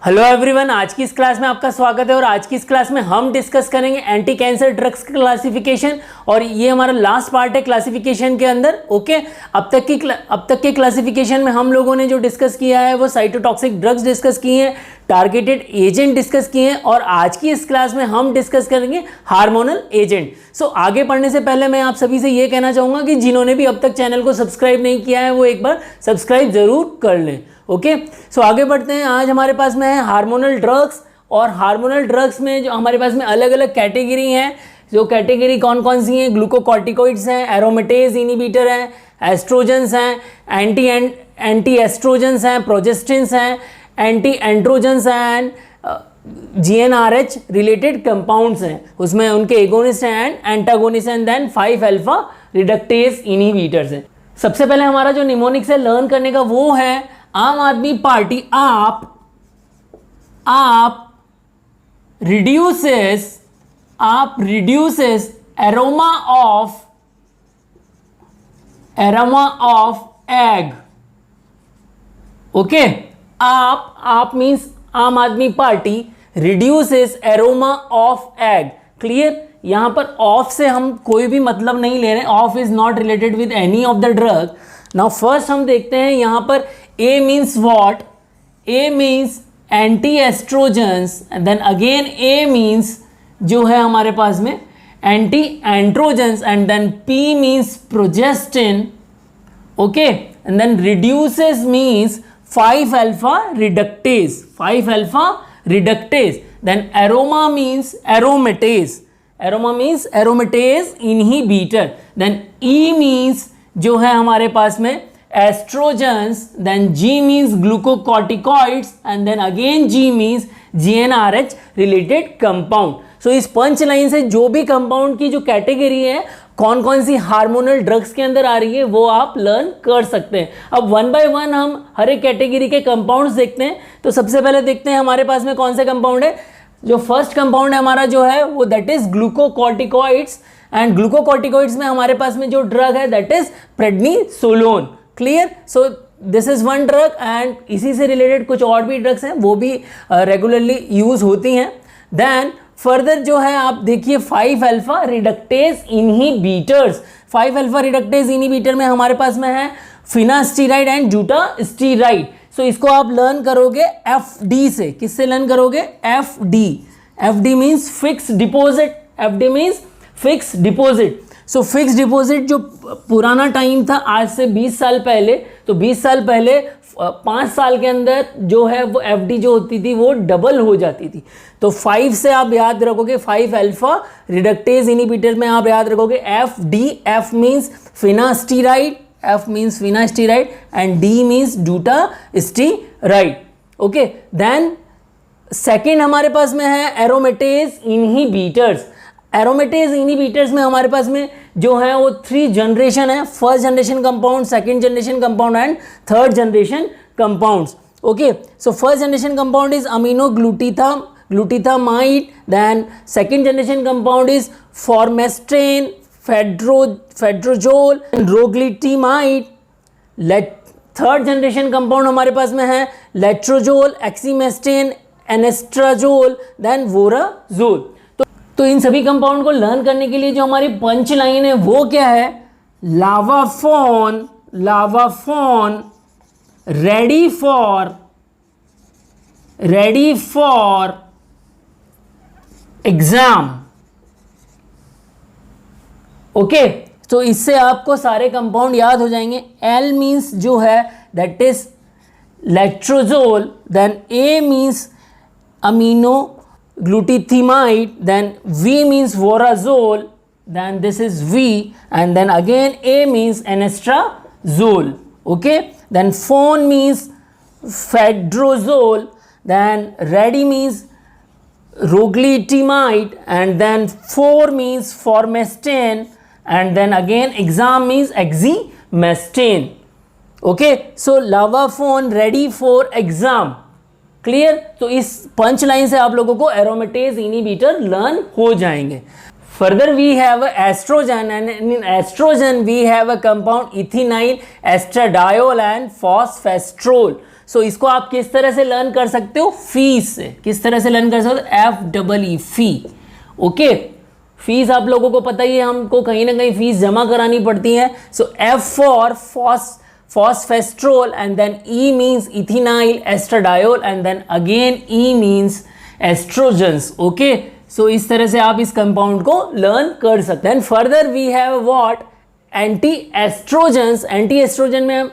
Hello everyone, आज की इस क्लास में आपका स्वागत है। और आज की इस क्लास में हम डिस्कस करेंगे एंटी कैंसर ड्रग्स क्लासिफिकेशन। और ये हमारा लास्ट पार्ट है क्लासिफिकेशन के अंदर। ओके, अब तक के क्लासिफिकेशन में हम लोगों ने जो डिस्कस किया है वो साइटोटॉक्सिक ड्रग्स डिस्कस किए हैं, टारगेटेड एजेंट डिस्कस किए हैं, और आज की इस क्लास में हम डिस्कस करेंगे हार्मोनल एजेंट। सो आगे बढ़ने से पहले मैं आप सभी से ये कहना चाहूँगा कि जिन्होंने भी अब तक चैनल को सब्सक्राइब नहीं किया है वो एक बार सब्सक्राइब ज़रूर कर लें। ओके, सो आगे बढ़ते हैं। आज हमारे पास में है हार्मोनल ड्रग्स, और हार्मोनल ड्रग्स में जो हमारे पास में अलग अलग कैटेगरी हैं। जो कैटेगरी कौन कौन सी हैं? ग्लूकोकॉर्टिकोइड्स हैं, एरोमेटेज इनिबिटर हैं, एस्ट्रोजेंस हैं, एंटी एस्ट्रोजेंस हैं, प्रोजेस्टिन्स हैं, anti androgens and GnRH related compounds हैं। उसमें उनके agonist and antagonist and then five alpha reductase inhibitors हैं। सबसे पहले हमारा जो निमोनिक से लर्न करने का वो है आम आदमी party reduces aroma of egg. Okay, आप मीन्स आम आदमी party reduces aroma of egg. Clear? यहां पर ऑफ से हम कोई भी मतलब नहीं ले रहे। Of is not related with any of the drug. Now first हम देखते हैं यहां पर A means what? A means anti estrogens, then again A means जो है हमारे पास में anti androgens, and then P means progestin. Okay, and then reduces means five alpha reductase, then aroma means aromatase inhibitor, then E means जो है हमारे पास में estrogens, then G means glucocorticoids, and then again G means GnRH related compound। सो इस punch line से जो भी compound की जो कैटेगरी है कौन कौन सी हार्मोनल ड्रग्स के अंदर आ रही है वो आप लर्न कर सकते हैं। अब वन बाय वन हम हर एक कैटेगरी के कंपाउंड्स देखते हैं। तो सबसे पहले देखते हैं हमारे पास में कौन से कंपाउंड है। जो फर्स्ट कंपाउंड है हमारा जो है वो that is glucocorticoids, and glucocorticoids में हमारे पास में जो ड्रग है that is prednisolone. Clear? So this is one drug, and इसी से रिलेटेड कुछ और भी ड्रग्स हैं वो भी रेगुलरली यूज होती हैं। देन फर्दर जो है आप देखिए 5-अल्फा रिडक्टेज इनहिबिटर्स। 5-अल्फा रिडक्टेज इनहिबिटर में हमारे पास में है फिनास्टीराइड एंड ड्यूटास्टीराइड। सो इसको आप लर्न करोगे FD से। किससे लर्न करोगे? FD means fix deposit. So fix deposit जो पुराना टाइम था आज से 20 साल पहले, तो 20 साल पहले 5 साल के अंदर जो है वो FD जो होती थी वो डबल हो जाती थी। तो 5 से आप याद रखोगे 5-अल्फा रिडक्टेज इनहिबिटर में आप याद रखोगे FD। F means finasteride, and D means dutasteride. Okay, then second हमारे पास में है एरोमेटेज इनहिबिटर्स। एरोमेटेज इनहिबिटर्स में हमारे पास में जो है वो 3 जनरेशन है। First generation compound, second generation compound and third generation compounds. Okay, so first generation compound is amino glutamide, then second generation compound is formestane, fadrozole, rogletimide. Third generation compound हमारे पास में है लेट्रोजोल, एक्सीमेस्टेन, एनेस्ट्राजोल, देन वोराजोल। तो इन सभी compound को learn करने के लिए जो हमारी पंच लाइन है वो क्या है? लावाफोन रेडी फॉर एग्जाम। ओके, तो इससे आपको सारे कंपाउंड याद हो जाएंगे। L मीन्स जो है that is letrozole, then A means amino glutathione, then V means vorazole, then this is V, and then again A means anastrozole. Okay, then phone means fedrozole, then ready means roglitimide, and then 4 means formestane, and then again exam means exemestane. Okay, so lavafone ready for exam. Clear? तो इस punch line से आप लोगों को एरोमेटेज inhibitor learn हो जाएंगे। Further, we have estrogen, and in estrogen we have a compound ethinyl estradiol and phosphorus. सो इसको आप किस तरह से लर्न कर सकते हो, फीस से. किस तरह से लर्न कर सकते हो, FEE फी. ओके, फीस आप लोगों को पता ही है, हमको कहीं ना कहीं फीस जमा करानी पड़ती है. सो F for phosphorus and then E means ethinyl estradiol and then again E means estrogens. Okay, so इस तरह से आप इस कंपाउंड को लर्न कर सकते हैं. Further we have what, anti oestrogens. Anti oestrogen में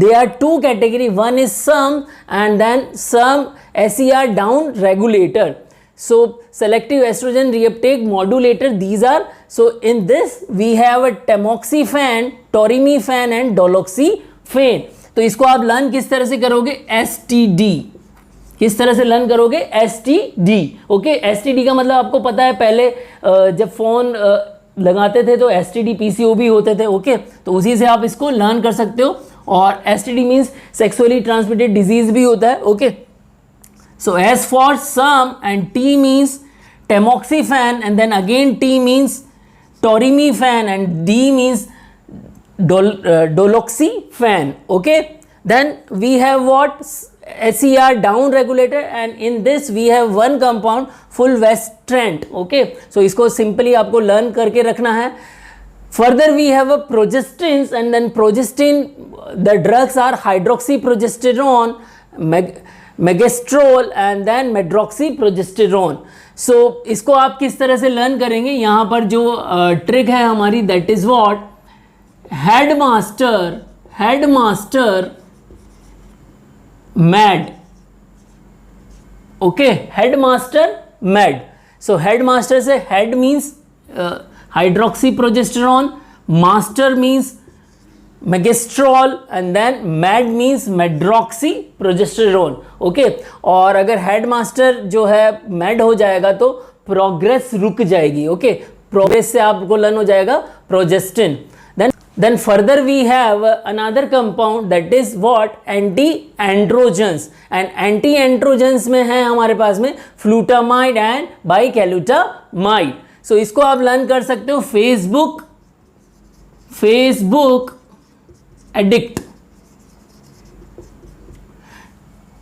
they are two category, one is SERM and then SERM SER down regulator. So selective estrogen reuptake modulator, these are. So in this we have a tamoxifen, torimifan and doloxifene. तो इसको आप learn किस तरह से करोगे, STD. किस तरह से लर्न करोगे, STD. ओके, STD का मतलब आपको पता है, पहले जब फोन लगाते थे तो STD PCOB होते थे. ओके, तो उसी से आप इसको लर्न कर सकते हो. और STD means sexually transmitted disease भी होता है. Okay, so S for SERM and T means tamoxifen and then again T means torimifan and D means doloxifan. Okay, then we have what, SER down regulator and in this we have one compound fulvestrant. Okay, so इसको simply आपको learn करके रखना है. Further we have a progestins and then progestin, the drugs are hydroxyprogesterone, megestrol and then medroxyprogesterone. So इसको आप किस तरह से लर्न करेंगे, यहाँ पर जो ट्रिक है हमारी, that is what, headmaster mad. Okay, headmaster mad. So headmaster से head means hydroxyprogesterone, master means megestrol and then mad means medroxyprogesterone. Okay, और अगर हेड मास्टर जो है मैड हो जाएगा तो प्रोग्रेस रुक जाएगी. ओके, प्रोग्रेस से आपको लर्न हो जाएगा progestin. Then further we have another compound that is what, anti-androgens. And anti-androgens में है हमारे पास में फ्लूटामाइड एंड बाइकैलुटामाइड. सो इसको आप लर्न कर सकते हो, फेसबुक एडिक्ट.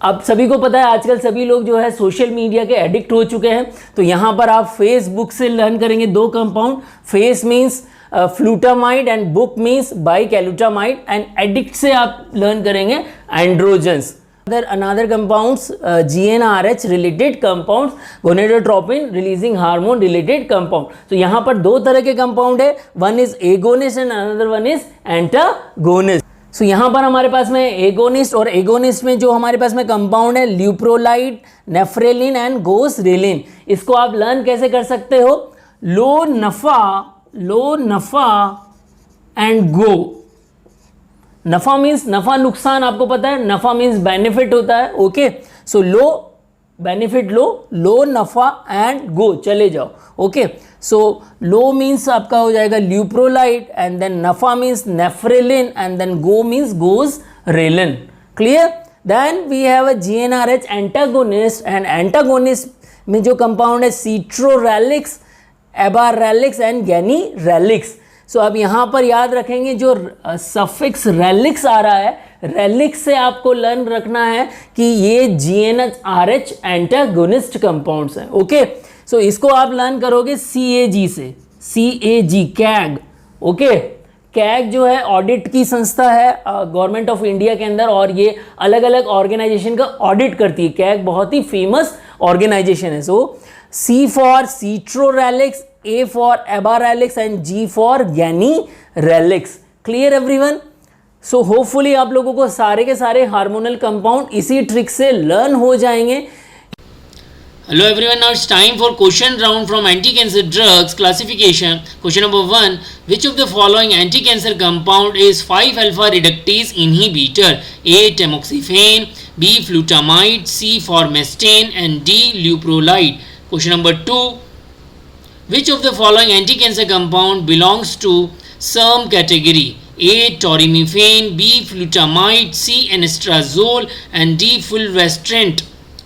अब सभी को पता है आजकल सभी लोग जो है सोशल मीडिया के एडिक्ट हो चुके हैं. तो यहां पर आप फेसबुक से लर्न करेंगे दो compound. Face means flutamide and book means bicalutamide and addict से आप लर्न करेंगे androgens. Another compounds, GnRH related compounds, gonadotropin releasing hormone related compound. तो यहाँ पर दो तरह के कंपाउंड है, one is agonist and another one is antagonist. So यहाँ पर हमारे पास में एगोनिस्ट, और एगोनिस्ट में जो हमारे पास में कंपाउंड है ल्यूप्रोलाइड, नेफ्रेलिन एंड गोसरेलिन. इसको आप लर्न कैसे कर सकते हो, लो नफा एंड गो. नफा मीन्स नफा नुकसान आपको पता है, नफा मीन्स बेनिफिट होता है. ओके, सो लो बेनिफिट लो नफा एंड गो, चले जाओ. ओके, सो लो मीन्स आपका हो जाएगा leuprolide and then nafa means nafarelin and then go means goserelin. Clear. Then we have a GnRH antagonist and antagonist में जो कंपाउंड है सीट्रोरैलिक्स, एबारैलिक्स एंड गैनीरैलिक्स. सो अब यहाँ पर याद रखेंगे जो सफिक्स रेलिक्स आ रहा है, रेलिक्स से आपको लर्न रखना है कि ये GnRH एंटागोनिस्ट कंपाउंड्स हैं. ओके, सो इसको आप लर्न करोगे CAG से, CAG कैग. ओके, कैग जो है ऑडिट की संस्था है गवर्नमेंट ऑफ इंडिया के अंदर, और ये अलग अलग ऑर्गेनाइजेशन का ऑडिट करती है. कैग बहुत ही फेमस ऑर्गेनाइजेशन है. So C for cetrorelix, A for abaralix and G for ganirelix. Clear everyone? So hopefully आप लोगों को सारे के सारे हार्मोनल कंपाउंड इसी ट्रिक से लर्न हो जाएंगे. Hello everyone, now it's time for question round from anti-cancer drugs classification. Question number 1. Which of the following anti-cancer compound is 5-alpha reductase inhibitor? A. Tamoxifen, B. Flutamide, C. Formastine and D. Leuprolide. Question number 2. Which of the following anti-cancer compound belongs to SERM category? A. Torimifene, B. Flutamide, C. Anastrozole and D. Fulvestrant.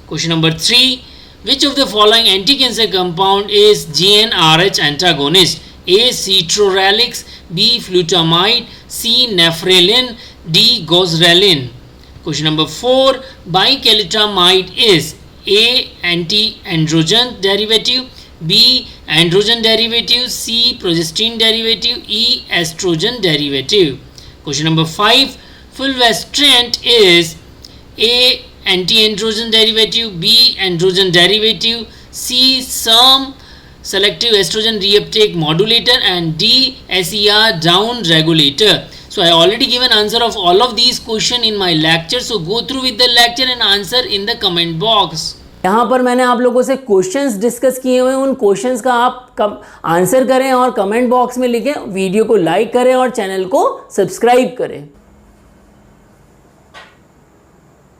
Question number 3. Which of the following anti-cancer compound is GnRH antagonist? A. Cetrorelix, B. Flutamide, C. Nephrilin, D. Goserelin. Question number 4. Bicalutamide is A. Anti-androgen derivative, B. Androgen derivative, C. Progestin derivative, E. Estrogen derivative. Question number 5. Fulvestrant is A. Anti-androgen derivative, B. Androgen derivative, C. Some selective estrogen reuptake modulator, and D. SER down regulator. So I already given answer of all of these question in my lecture. So go through with the lecture and answer in the comment box. यहाँ पर मैंने आप लोगों से questions discuss किए हुए हैं, उन क्वेश्चंस का आप आंसर करें और कमेंट बॉक्स में लिखें, वीडियो को लाइक करें और चैनल को सब्सक्राइब करें.